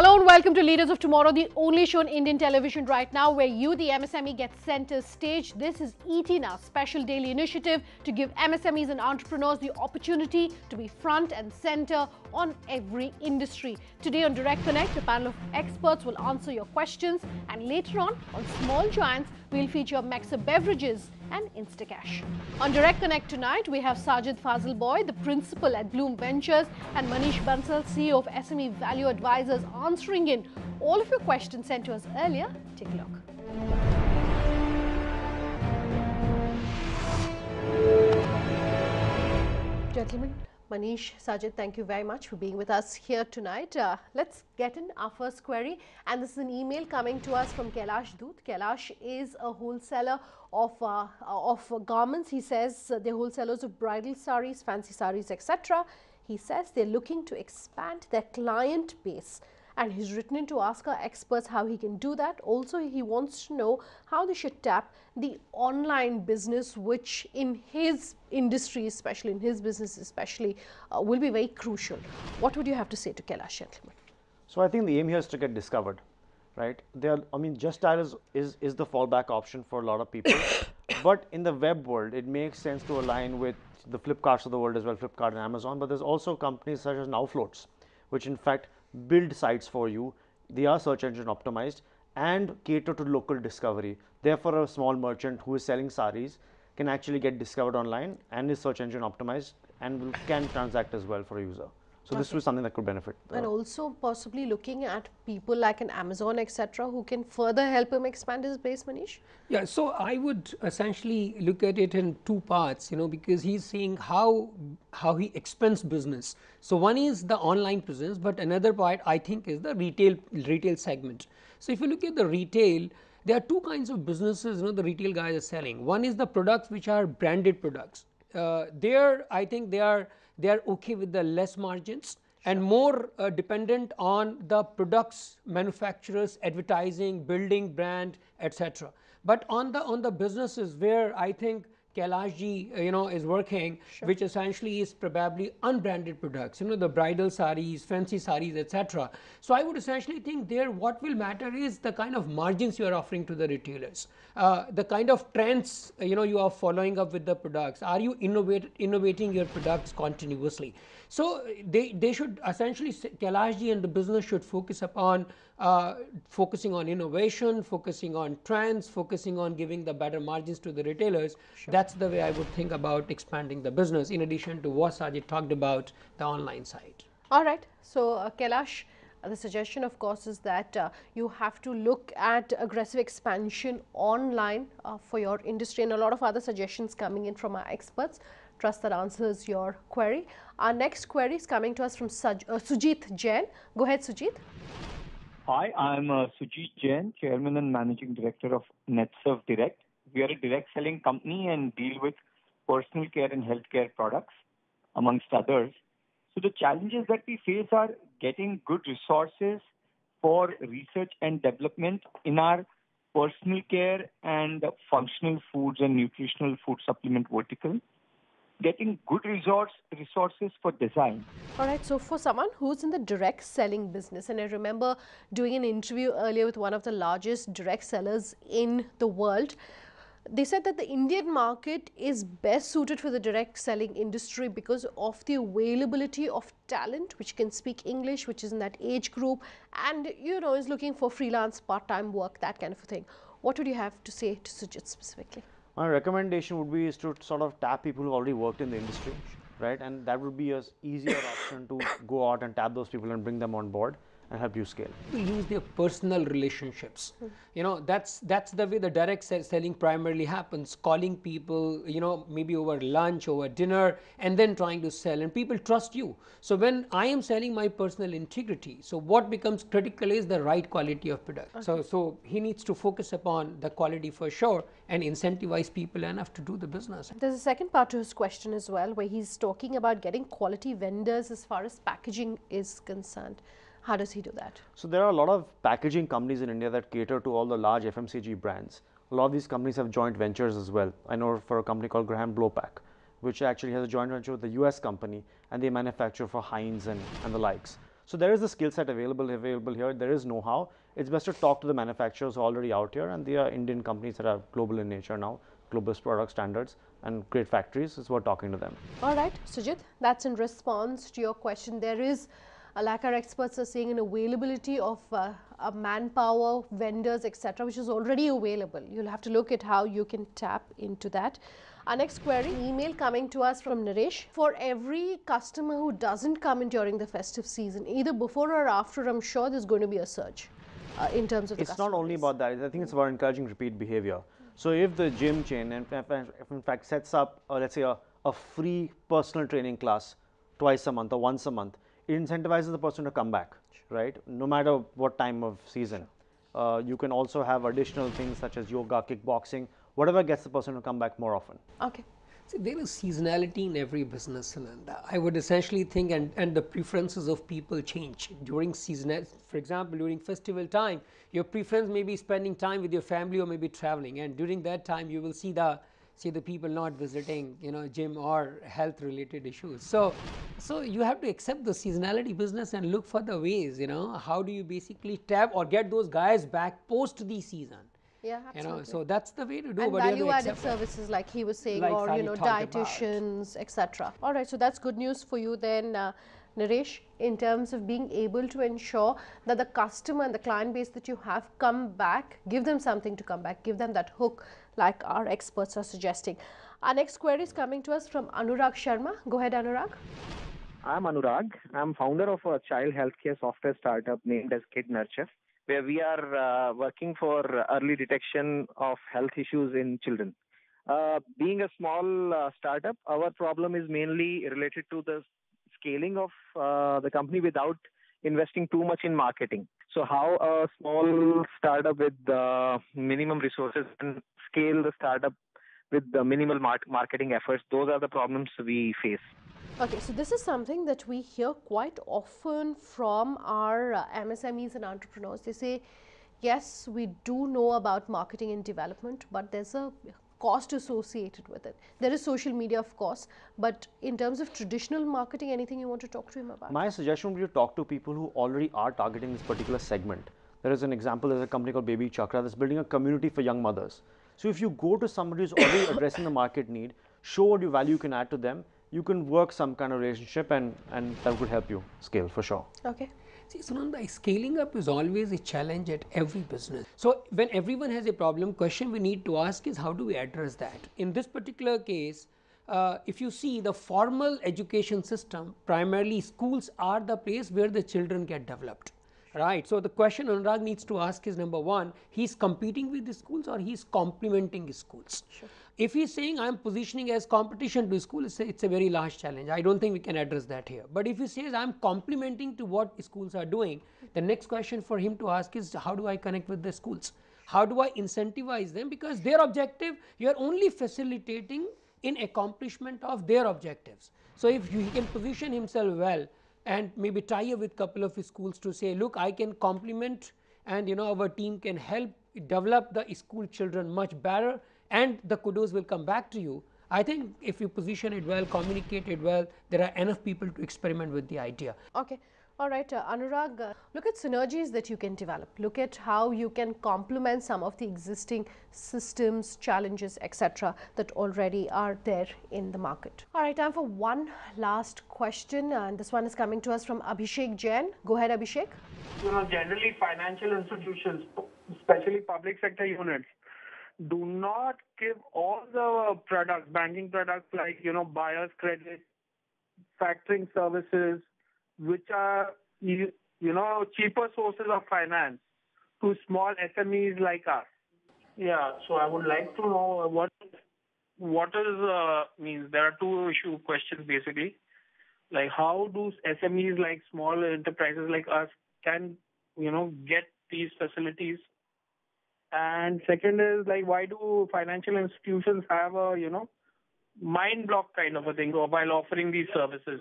Hello and welcome to Leaders of Tomorrow, the only show on Indian television right now where you, the MSME, get center stage. This is ETNA, special daily initiative to give MSMEs and entrepreneurs the opportunity to be front and center on every industry. Today on Direct Connect, a panel of experts will answer your questions, and later on Small Giants, we'll feature Mexer Beverages and Instacash. On Direct Connect tonight, we have Sajid Fazilboy, the principal at Bloom Ventures, and Manish Bansal, CEO of SME Value Advisors, answering in all of your questions sent to us earlier. Take a look. Gentlemen, Manish, Sajid, thank you very much for being with us here tonight. Let's get in our first query, and this is an email coming to us from Kailash Doot. Kailash is a wholesaler of garments. He says they're wholesalers of bridal saris, fancy saris, etc. He says they're looking to expand their client base, and he's written in to ask our experts how he can do that. Also, he wants to know how they should tap the online business, which in his industry, especially in his business especially, will be very crucial. What would you have to say to Kailash, gentlemen? So I think the aim here is to get discovered, right? Just Dial is the fallback option for a lot of people. But in the web world, it makes sense to align with the Flipkarts of the world as well, Flipkart and Amazon. But there's also companies such as Nowfloats, which in fact build sites for you. They are search engine optimized and cater to local discovery. Therefore, a small merchant who is selling saris can actually get discovered online and is search engine optimized and can transact as well for a user. So this was something that could benefit. And also possibly looking at people like an Amazon, etc., who can further help him expand his base, Manish? Yeah, so I would essentially look at it in two parts, because he's saying how he expands business. So one is the online presence, but another part I think is the retail segment. So if you look at the retail, there are two kinds of businesses the retail guys are selling. One is the products which are branded products. There I think they are okay with the less margins and more dependent on the products, manufacturers, advertising, building brand, etc. But on the businesses where I think Kailash ji is working, which essentially is probably unbranded products, the bridal saris, fancy saris, etc. So I would essentially think there what will matter is the kind of margins you are offering to the retailers, the kind of trends you are following up with the products. Are you innovating your products continuously? So they should essentially, Kailash ji and the business should focus upon focusing on innovation, focusing on trends, focusing on giving the better margins to the retailers. That's the way I would think about expanding the business, in addition to what Sajid talked about, the online side. All right. So Kailash, the suggestion of course is that you have to look at aggressive expansion online for your industry, and a lot of other suggestions coming in from our experts. Trust that answers your query. Our next query is coming to us from Sujit Jain. Go ahead, Sujit. Hi, I'm Sujit Jain, Chairman and Managing Director of NetServe Direct. We are a direct selling company and deal with personal care and healthcare products, amongst others. So the challenges that we face are getting good resources for research and development in our personal care and functional foods and nutritional food supplement vertical. Getting good resources for design. All right, so for someone who's in the direct selling business, and I remember doing an interview earlier with one of the largest direct sellers in the world, they said that the Indian market is best suited for the direct selling industry because of the availability of talent which can speak English, which is in that age group, and is looking for freelance part-time work, that kind of a thing. What would you have to say to Sujit specifically? My recommendation would be is to sort of tap people who already worked in the industry, right? And that would be an easier option to go out and tap those people and bring them on board and help you scale. Use their personal relationships. That's the way the direct selling primarily happens. Calling people, maybe over lunch, over dinner, and then trying to sell. And people trust you. So when I am selling my personal integrity, so what becomes critical is the right quality of product. Okay. So he needs to focus upon the quality for sure and incentivize people enough to do the business. There's a second part to his question as well, where he's talking about getting quality vendors as far as packaging is concerned. How does he do that? So there are a lot of packaging companies in India that cater to all the large FMCG brands. A lot of these companies have joint ventures as well. I know for a company called Graham Blowpack, which actually has a joint venture with the US company, and they manufacture for Heinz and the likes. So there is the skill set available here. There is know-how. It's best to talk to the manufacturers already out here, and they are Indian companies that are global in nature now, global product standards and great factories. It's worth talking to them. All right, Sujit, that's in response to your question. There is, like our experts are saying, an availability of manpower, vendors, etc., which is already available. You'll have to look at how you can tap into that. Our next query, an email coming to us from Naresh. For every customer who doesn't come in during the festive season, either before or after, I'm sure there's going to be a surge in terms of the It's not only about that. I think it's about encouraging repeat behavior. So if the gym chain, in fact, sets up, let's say, a free personal training class twice a month or once a month, it incentivizes the person to come back, right? No matter what time of season. You can also have additional things such as yoga, kickboxing, whatever gets the person to come back more often. Okay. See, there is seasonality in every business, Ananda. I would essentially think, and the preferences of people change during season. For example, during festival time, your preference may be spending time with your family or maybe traveling, and during that time you will see the people not visiting, gym or health related issues. So you have to accept the seasonality business and look for the ways, how do you basically tap or get those guys back post the season. Yeah, absolutely. So that's the way to do. And but value-added services, like he was saying, like or Sally talked dietitians, etc. All right, so that's good news for you then, Naresh, in terms of being able to ensure that the customer and the client base that you have come back, give them something to come back, give them that hook, like our experts are suggesting. Our next query is coming to us from Anurag Sharma. Go ahead, Anurag. I'm Anurag. I'm founder of a child healthcare software startup named as Kid Nurture, where we are working for early detection of health issues in children. Being a small startup, our problem is mainly related to the scaling of the company without investing too much in marketing. So how a small startup with minimum resources can scale the startup with the minimal marketing efforts, those are the problems we face. Okay, so this is something that we hear quite often from our MSMEs and entrepreneurs. They say, yes, we do know about marketing and development, but there's a cost associated with it. There is social media, of course, but in terms of traditional marketing, anything you want to talk to him about? My suggestion would be to talk to people who already are targeting this particular segment. There is an example, there's a company called Baby Chakra that's building a community for young mothers. So if you go to somebody who's already addressing the market need, show what your value can add to them, you can work some kind of relationship and that would help you scale for sure. Okay. See, Sunanda, scaling up is always a challenge at every business. So when everyone has a problem, question we need to ask is how do we address that? In this particular case, if you see the formal education system, primarily schools are the place where the children get developed. Right. So the question Anurag needs to ask is, number one, he's competing with the schools or he's complementing his schools. Sure. If he's saying I'm positioning as competition to school, it's a very large challenge. I don't think we can address that here. But if he says I'm complementing to what schools are doing, the next question for him to ask is how do I connect with the schools? How do I incentivize them? Because their objective, you are only facilitating in accomplishment of their objectives. So if he can position himself well and maybe tie up with couple of schools to say, look, I can complement and our team can help develop the school children much better and the kudos will come back to you. I think if you position it well, communicate it well, there are enough people to experiment with the idea. Okay. All right, Anurag, look at synergies that you can develop. Look at how you can complement some of the existing systems, challenges, etc. that already are there in the market. All right, time for one last question, and this one is coming to us from Abhishek Jain. Go ahead, Abhishek. Generally financial institutions, especially public sector units, do not give all the products, banking products like, buyer's credit, factoring services, which are, cheaper sources of finance to small SMEs like us. Yeah, so I would like to know what is, means there are two questions basically. Like how do SMEs like small enterprises like us can, get these facilities? And second is like, why do financial institutions have a, mind block kind of a thing while offering these services?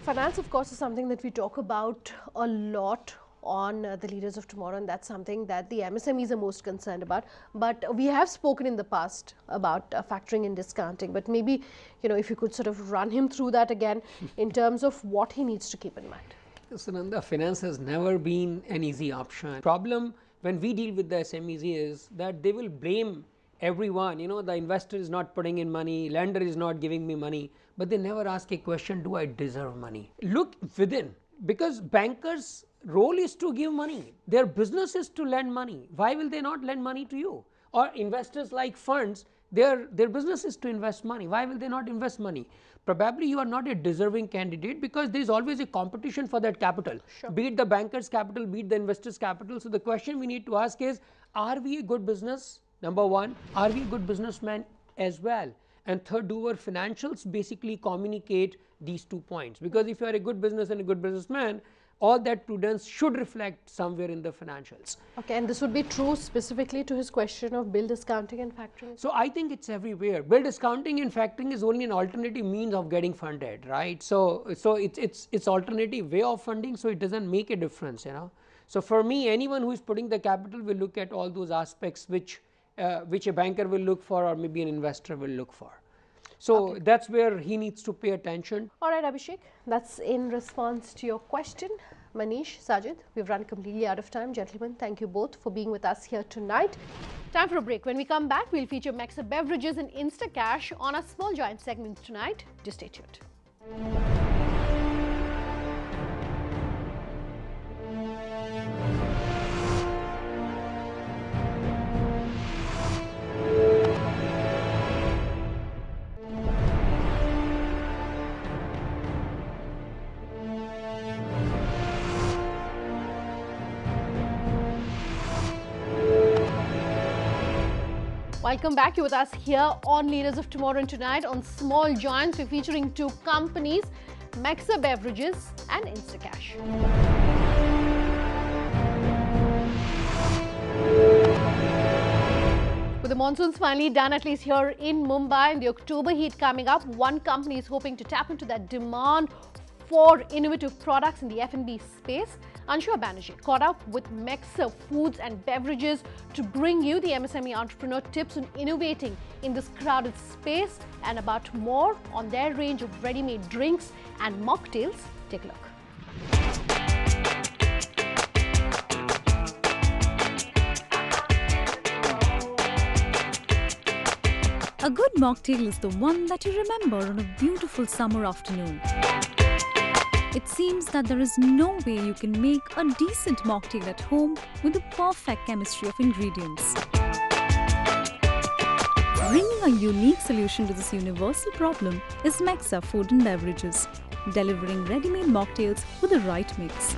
Finance, of course, is something that we talk about a lot on the Leaders of Tomorrow, and that's something that the MSMEs are most concerned about. But we have spoken in the past about factoring and discounting, but maybe, if you could sort of run him through that again in terms of what he needs to keep in mind. Sunanda, finance has never been an easy option. Problem when we deal with the SMEs is that they will blame everyone, the investor is not putting in money, lender is not giving me money, but they never ask a question, do I deserve money? Look within, because bankers' role is to give money, their business is to lend money. Why will they not lend money to you? Or investors like funds, their business is to invest money. Why will they not invest money? Probably you are not a deserving candidate because there is always a competition for that capital, be it the banker's capital, be it the investor's capital. So the question we need to ask is, are we a good business? Number one, are we a good businessman as well? And third, do our financials basically communicate these 2 points? Because if you are a good business and a good businessman, all that prudence should reflect somewhere in the financials. Okay, and this would be true specifically to his question of bill discounting and factoring? So I think it's everywhere. Bill discounting and factoring is only an alternative means of getting funded, right? So it's alternative way of funding, so it doesn't make a difference, So for me, anyone who is putting the capital will look at all those aspects which a banker will look for, or maybe an investor will look for. So that's where he needs to pay attention. All right, Abhishek, that's in response to your question. Manish, Sajid, we've run completely out of time. Gentlemen, thank you both for being with us here tonight. Time for a break. When we come back, we'll feature Mexer beverages and Instacash on our small giant segments tonight. Just stay tuned. Welcome back. You're with us here on Leaders of Tomorrow, and tonight on Small Giants, we're featuring 2 companies, Mexer Beverages and Instacash. With the monsoons finally done, at least here in Mumbai, and the October heat coming up, one company is hoping to tap into that demand for innovative products in the F&B space. Anshuha Banerjee caught up with Mexer Foods and Beverages to bring you the MSME entrepreneur tips on innovating in this crowded space, and about more on their range of ready-made drinks and mocktails. Take a look. A good mocktail is the one that you remember on a beautiful summer afternoon. It seems that there is no way you can make a decent mocktail at home with the perfect chemistry of ingredients. Bringing a unique solution to this universal problem is Mexer Food and Beverages, delivering ready-made mocktails with the right mix.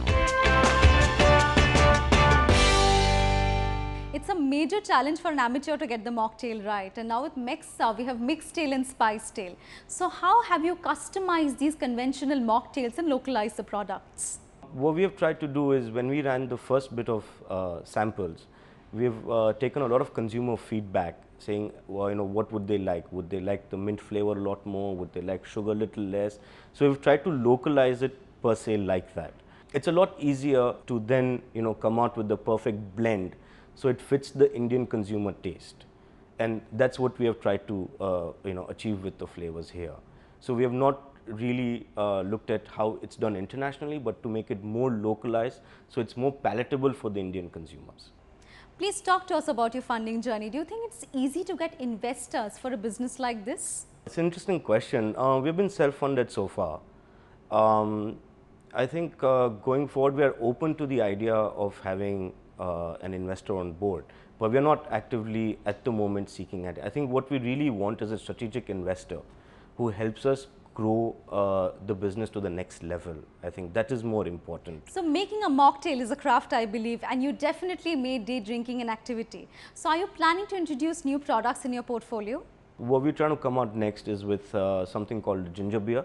It's a major challenge for an amateur to get the mocktail right, and now with Mexer we have mixtail and spicetail. So how have you customized these conventional mocktails and localized the products? What we have tried to do is, when we ran the first bit of samples, we have taken a lot of consumer feedback saying, well, what would they like? Would they like the mint flavor a lot more? Would they like sugar a little less? So we've tried to localize it per se like that. It's a lot easier to then come out with the perfect blend, so it fits the Indian consumer taste, and that's what we have tried to achieve with the flavors here. So we have not really looked at how it's done internationally, but to make it more localized, so it's more palatable for the Indian consumers. Please talk to us about your funding journey. Do you think it's easy to get investors for a business like this? It's an interesting question. We've been self-funded so far. I think going forward, we are open to the idea of having an investor on board, but we are not actively at the moment seeking it. I think what we really want is a strategic investor who helps us grow the business to the next level. I think that is more important. So making a mocktail is a craft, I believe, and you definitely made day drinking an activity. So are you planning to introduce new products in your portfolio? What we're trying to come out next is with something called ginger beer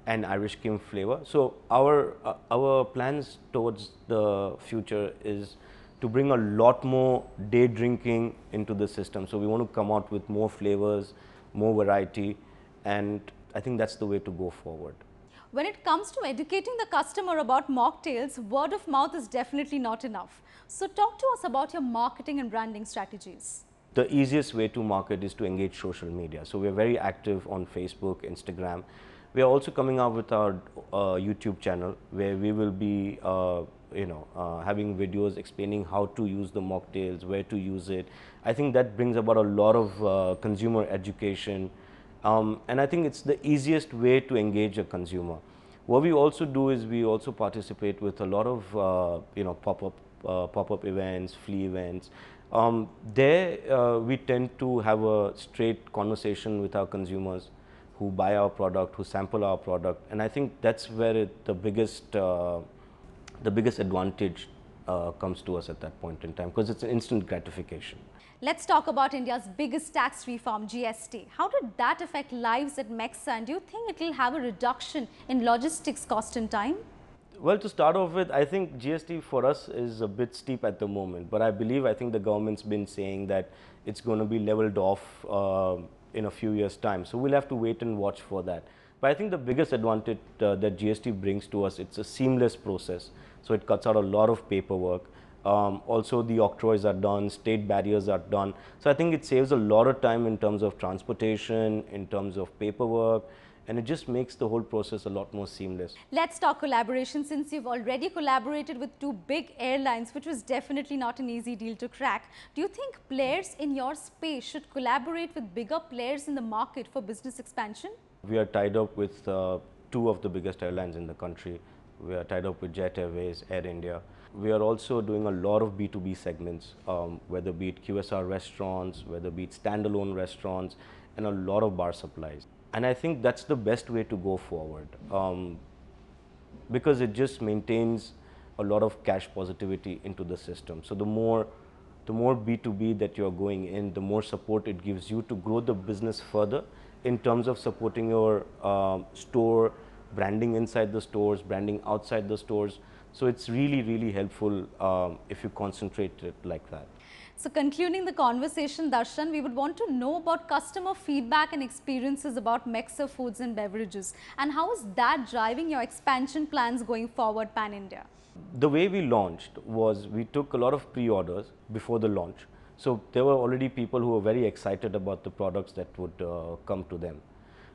and Irish cream flavor. So our plans towards the future is to bring a lot more day drinking into the system. So we want to come out with more flavors, more variety, and I think that's the way to go forward. When it comes to educating the customer about mocktails, word of mouth is definitely not enough. So talk to us about your marketing and branding strategies. The easiest way to market is to engage social media. So we're very active on Facebook, Instagram. We are also coming out with our YouTube channel, where we will be having videos explaining how to use the mocktails, where to use it. I think that brings about a lot of consumer education, and I think it's the easiest way to engage a consumer. What we also do is we also participate with a lot of pop-up events, flea events. There we tend to have a straight conversation with our consumers who buy our product, who sample our product, and I think that's where the biggest advantage comes to us at that point in time, because it's an instant gratification. Let's talk about India's biggest tax reform, GST. How did that affect lives at Mexer, and do you think it will have a reduction in logistics cost and time? Well, to start off with, I think GST for us is a bit steep at the moment, but I think the government's been saying that it's going to be leveled off in a few years' time. So we'll have to wait and watch for that. But I think the biggest advantage that GST brings to us, it's a seamless process. So it cuts out a lot of paperwork. Also, the octroys are done, state barriers are done. So I think it saves a lot of time in terms of transportation, in terms of paperwork, and it just makes the whole process a lot more seamless. Let's talk collaboration, since you've already collaborated with 2 big airlines, which was definitely not an easy deal to crack. Do you think players in your space should collaborate with bigger players in the market for business expansion? We are tied up with 2 of the biggest airlines in the country. We are tied up with Jet Airways, Air India. We are also doing a lot of B2B segments, whether be it QSR restaurants, whether be it standalone restaurants, and a lot of bar supplies. And I think that's the best way to go forward, because it just maintains a lot of cash positivity into the system. So the more B2B that you're going in, the more support it gives you to grow the business further in terms of supporting your store, branding inside the stores, branding outside the stores. So it's really, really helpful if you concentrate it like that. So concluding the conversation, Darshan, we would want to know about customer feedback and experiences about Mexer Foods and Beverages, and how is that driving your expansion plans going forward pan-India? The way we launched was we took a lot of pre-orders before the launch. So there were already people who were very excited about the products that would come to them.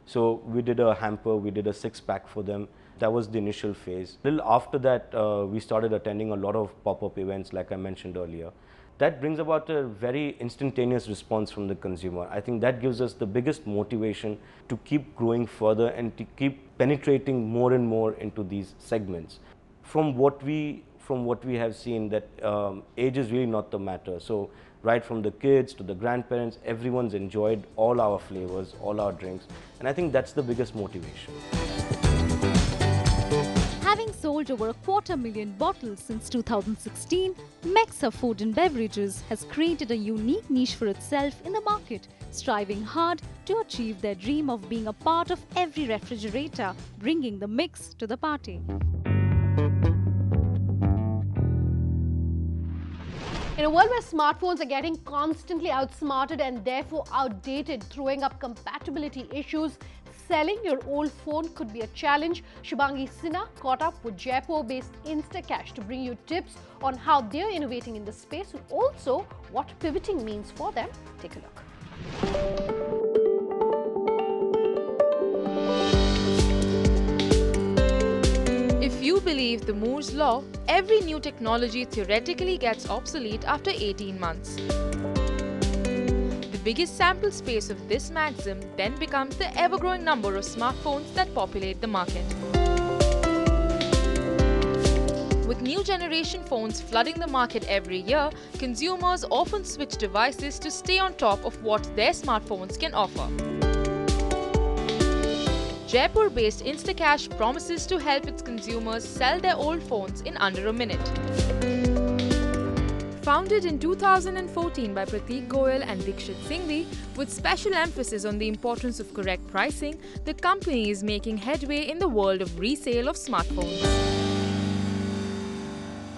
So we did a hamper, we did a 6-pack for them. That was the initial phase. A little after that, we started attending a lot of pop-up events, like I mentioned earlier. That brings about a very instantaneous response from the consumer. I think that gives us the biggest motivation to keep growing further and to keep penetrating more and more into these segments. From what we have seen, that age is really not the matter. So right from the kids to the grandparents, everyone's enjoyed all our flavors, all our drinks, and I think that's the biggest motivation. Having sold over 250,000 bottles since 2016, Mexer Food and Beverages has created a unique niche for itself in the market, striving hard to achieve their dream of being a part of every refrigerator, bringing the mix to the party. In a world where smartphones are getting constantly outsmarted and therefore outdated, throwing up compatibility issues, selling your old phone could be a challenge. Shubhangi Sinha caught up with Jaipur-based Instacash to bring you tips on how they're innovating in this space, and also what pivoting means for them. Take a look. If you believe the Moore's law, every new technology theoretically gets obsolete after 18 months. The biggest sample space of this maxim then becomes the ever-growing number of smartphones that populate the market. With new generation phones flooding the market every year, consumers often switch devices to stay on top of what their smartphones can offer. Jaipur-based Instacash promises to help its consumers sell their old phones in under a minute. Founded in 2014 by Prateek Goyal and Dikshit Singhvi, with special emphasis on the importance of correct pricing, the company is making headway in the world of resale of smartphones.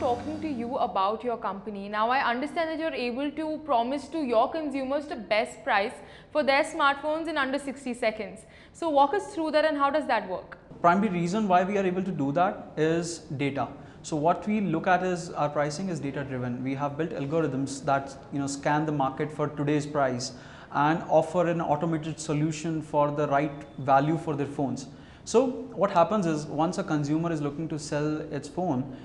Talking to you about your company, now I understand that you're able to promise to your consumers the best price for their smartphones in under 60 seconds. So walk us through that, and how does that work? Primary reason why we are able to do that is data. So what we look at is our pricing is data driven. We have built algorithms that scan the market for today's price and offer an automated solution for the right value for their phones. So what happens is, once a consumer is looking to sell its phone,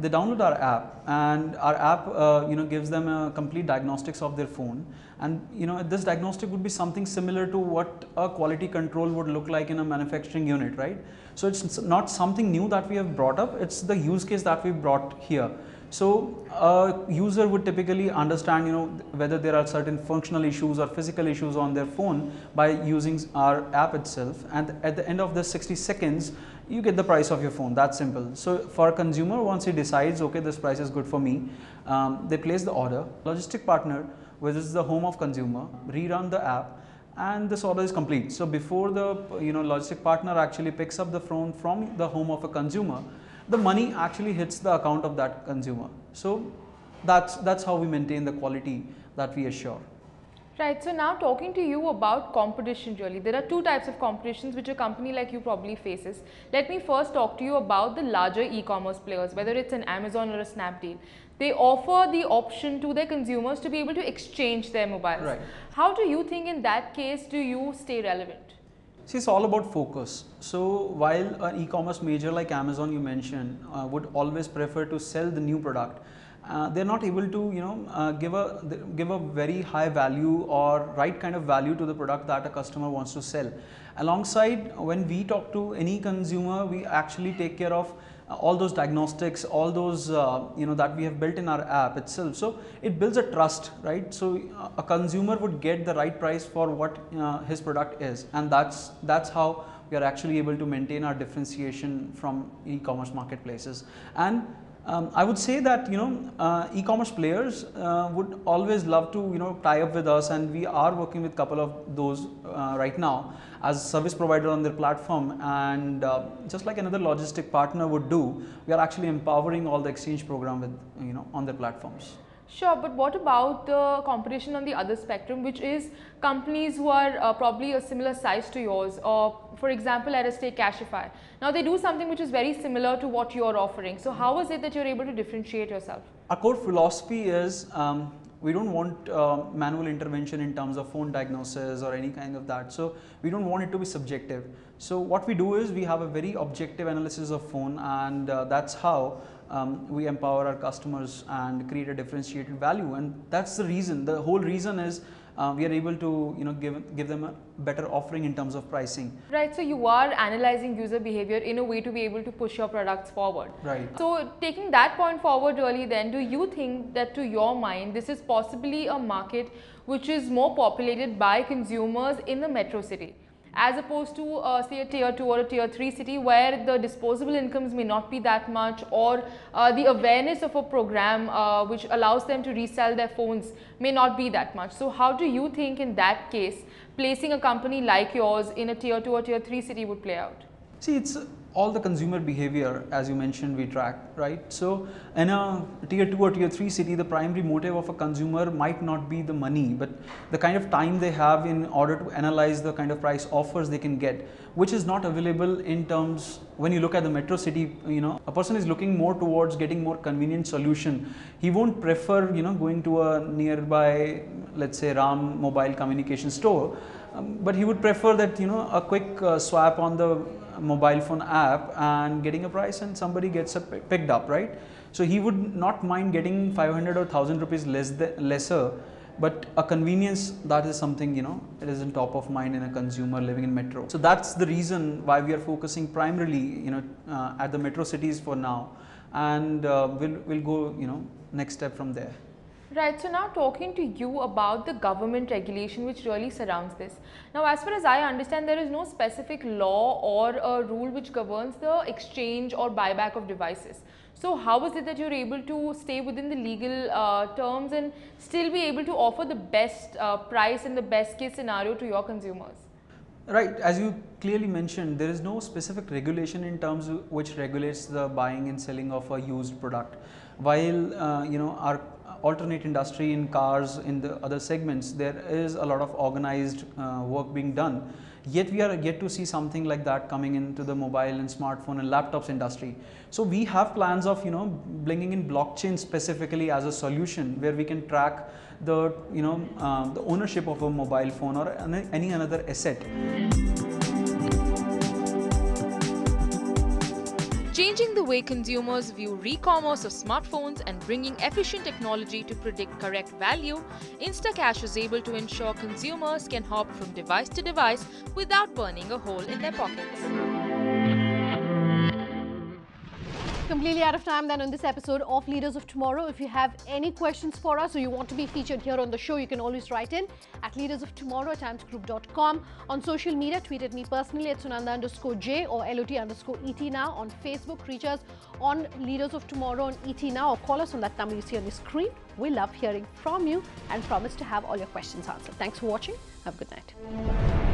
they download our app, and our app gives them a complete diagnostics of their phone. And this diagnostic would be something similar to what a quality control would look like in a manufacturing unit, right? So it's not something new that we have brought up, it's the use case that we brought here. So a user would typically understand whether there are certain functional issues or physical issues on their phone by using our app itself, and at the end of the 60 seconds you get the price of your phone. That's simple. So for a consumer, once he decides, okay, this price is good for me, they place the order. Logistic partner visits the home of consumer, rerun the app, and this order is complete. So before the logistic partner actually picks up the phone from the home of a consumer, the money actually hits the account of that consumer. So that's how we maintain the quality that we assure. Right. So now talking to you about competition, really, there are two types of competitions which a company like you probably faces. Let me first talk to you about the larger e-commerce players, whether it's an Amazon or a Snapdeal. They offer the option to their consumers to be able to exchange their mobiles. Right. How do you think in that case do you stay relevant? See, it's all about focus. So while an e-commerce major like Amazon you mentioned would always prefer to sell the new product, they're not able to give a very high value or right kind of value to the product that a customer wants to sell. Alongside, when we talk to any consumer, we actually take care of all those diagnostics, all those that we have built in our app itself. So it builds a trust, right? So a consumer would get the right price for what his product is, and that's how we are actually able to maintain our differentiation from e-commerce marketplaces. And I would say that e-commerce players would always love to tie up with us, and we are working with a couple of those right now as service provider on their platform. And just like another logistic partner would do, we are actually empowering all the exchange program with on their platforms. Sure, but what about the competition on the other spectrum, which is companies who are probably a similar size to yours, or for example, let us take Cashify. Now they do something which is very similar to what you are offering. So how is it that you're able to differentiate yourself? Our core philosophy is we don't want manual intervention in terms of phone diagnosis or any kind of that. So we don't want it to be subjective. So what we do is we have a very objective analysis of phone, and that's how we empower our customers and create a differentiated value. And that's the reason, the whole reason is we are able to give them a better offering in terms of pricing. Right, so you are analyzing user behavior in a way to be able to push your products forward. Right. So taking that point forward, really, then do you think that to your mind this is possibly a market which is more populated by consumers in the metro city, as opposed to say a tier 2 or a tier 3 city where the disposable incomes may not be that much, or the awareness of a program which allows them to resell their phones may not be that much? So how do you think in that case placing a company like yours in a tier 2 or tier 3 city would play out? See, it's all the consumer behavior, as you mentioned, we track, right? So in a tier 2 or tier 3 city, the primary motive of a consumer might not be the money, but the kind of time they have in order to analyze the kind of price offers they can get, which is not available in terms, when you look at the metro city, a person is looking more towards getting more convenient solution. He won't prefer, going to a nearby, let's say, Ram mobile communication store, but he would prefer that, a quick swap on the mobile phone app and getting a price, and somebody gets it picked up, right? So he would not mind getting 500 or 1000 rupees lesser, but a convenience, that is something, it is in top of mind in a consumer living in metro. So that's the reason why we are focusing primarily, at the metro cities for now, and we'll go, next step from there. Right, so now talking to you about the government regulation which really surrounds this. Now, as far as I understand, there is no specific law or a rule which governs the exchange or buyback of devices. So how is it that you're able to stay within the legal terms and still be able to offer the best price and the best case scenario to your consumers? Right, as you clearly mentioned, there is no specific regulation in terms of which regulates the buying and selling of a used product. While our alternate industry in cars, in the other segments, there is a lot of organized work being done. Yet we are yet to see something like that coming into the mobile and smartphone and laptops industry. So we have plans of bringing in blockchain specifically as a solution, where we can track the the ownership of a mobile phone or any another asset. Changing the way consumers view re-commerce of smartphones and bringing efficient technology to predict correct value, Instacash is able to ensure consumers can hop from device to device without burning a hole in their pockets. Completely out of time then on this episode of Leaders of Tomorrow. If you have any questions for us or you want to be featured here on the show, you can always write in at leadersoftomorrow@timesgroup.com. On social media, tweet at me personally at Sunanda_J or LOT_ET now. On Facebook, reach us on Leaders of Tomorrow on ET now or call us on that number you see on the screen. We love hearing from you and promise to have all your questions answered. Thanks for watching. Have a good night.